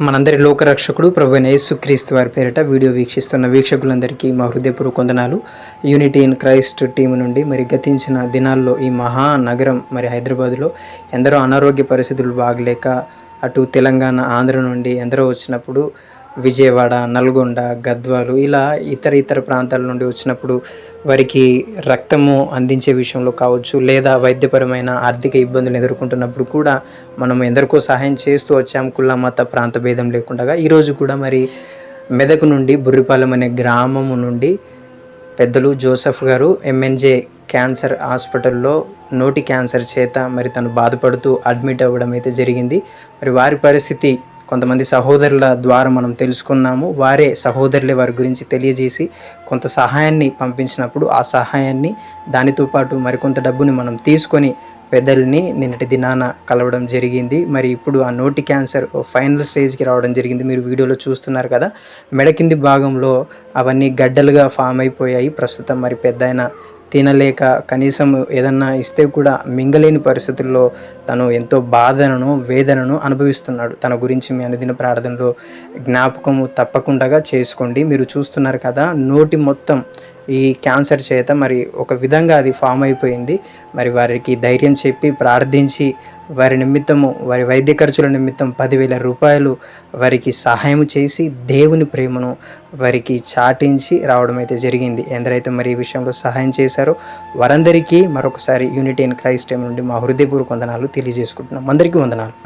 మనందరి లోకరక్షకుడు ప్రభువైన యేసుక్రీస్తు వారి పేరిట వీడియో వీక్షిస్తున్న వీక్షకులందరికీ మా హృదయపూర్వక వందనాలు. యూనిటీ ఇన్ క్రైస్ట్ టీం నుండి మరి గతించిన దినాల్లో ఈ మహానగరం మరి హైదరాబాదులో ఎందరో అనారోగ్య పరిస్థితులు బాగలేక అటు తెలంగాణ, ఆంధ్ర నుండి ఎందరో వచ్చినప్పుడు విజయవాడ, నల్గొండ, గద్వాలు ఇలా ఇతర ప్రాంతాల నుండి వచ్చినప్పుడు వారికి రక్తము అందించే విషయంలో కావచ్చు, లేదా వైద్యపరమైన ఆర్థిక ఇబ్బందులు ఎదుర్కొంటున్నప్పుడు కూడా మనం ఎందరికో సహాయం చేస్తూ వచ్చాము, కుల మత ప్రాంత భేదం లేకుండా. ఈరోజు కూడా మరి మెదక్ నుండి బుర్రిపాలెం అనే గ్రామము నుండి పెద్దలు జోసెఫ్ గారు ఎంఎన్జే క్యాన్సర్ హాస్పిటల్లో నోటి క్యాన్సర్ చేత మరి తను బాధపడుతూ అడ్మిట్ అవ్వడం అయితే జరిగింది. మరి వారి పరిస్థితి కొంతమంది సహోదరుల ద్వారా మనం తెలుసుకున్నాము. వారే సహోదరులే వారి గురించి తెలియజేసి కొంత సహాయాన్ని పంపించినప్పుడు ఆ సహాయాన్ని దానితో పాటు మరికొంత డబ్బుని మనం తీసుకొని పెద్దల్ని నిన్నటి దినాన కలవడం జరిగింది. మరి ఇప్పుడు ఆ నోటి క్యాన్సర్ ఫైనల్ స్టేజ్కి రావడం జరిగింది. మీరు వీడియోలో చూస్తున్నారు కదా, మెడ కింది భాగంలో అవన్నీ గడ్డలుగా ఫామ్ అయిపోయాయి. ప్రస్తుతం మరి పెద్దాయన తినలేక కనీసం ఏదన్నా ఇస్తే కూడా మింగలేని పరిస్థితుల్లో తను ఎంతో బాధను, వేదనను అనుభవిస్తున్నాడు. తన గురించి మీ అనుదిన ప్రార్థనలో జ్ఞాపకము తప్పకుండా చేసుకోండి. మీరు చూస్తున్నారు కదా, నోటి మొత్తం ఈ క్యాన్సర్ చేత మరి ఒక విధంగా అది ఫామ్ అయిపోయింది. మరి వారికి ధైర్యం చెప్పి ప్రార్థించి వారి నిమిత్తము, వారి వైద్య ఖర్చుల నిమిత్తం 10,000 రూపాయలు వారికి సహాయం చేసి దేవుని ప్రేమను వారికి చాటించి రావడం అయితే జరిగింది. ఎందరైతే మరి ఈ విషయంలో సహాయం చేశారో వారందరికీ మరొకసారి యూనిటీ ఇన్ క్రైస్ట్ టీం నుండి మా హృదయపూర్వక వందనాలు తెలియజేసుకుంటున్నాం. అందరికీ వందనాలు.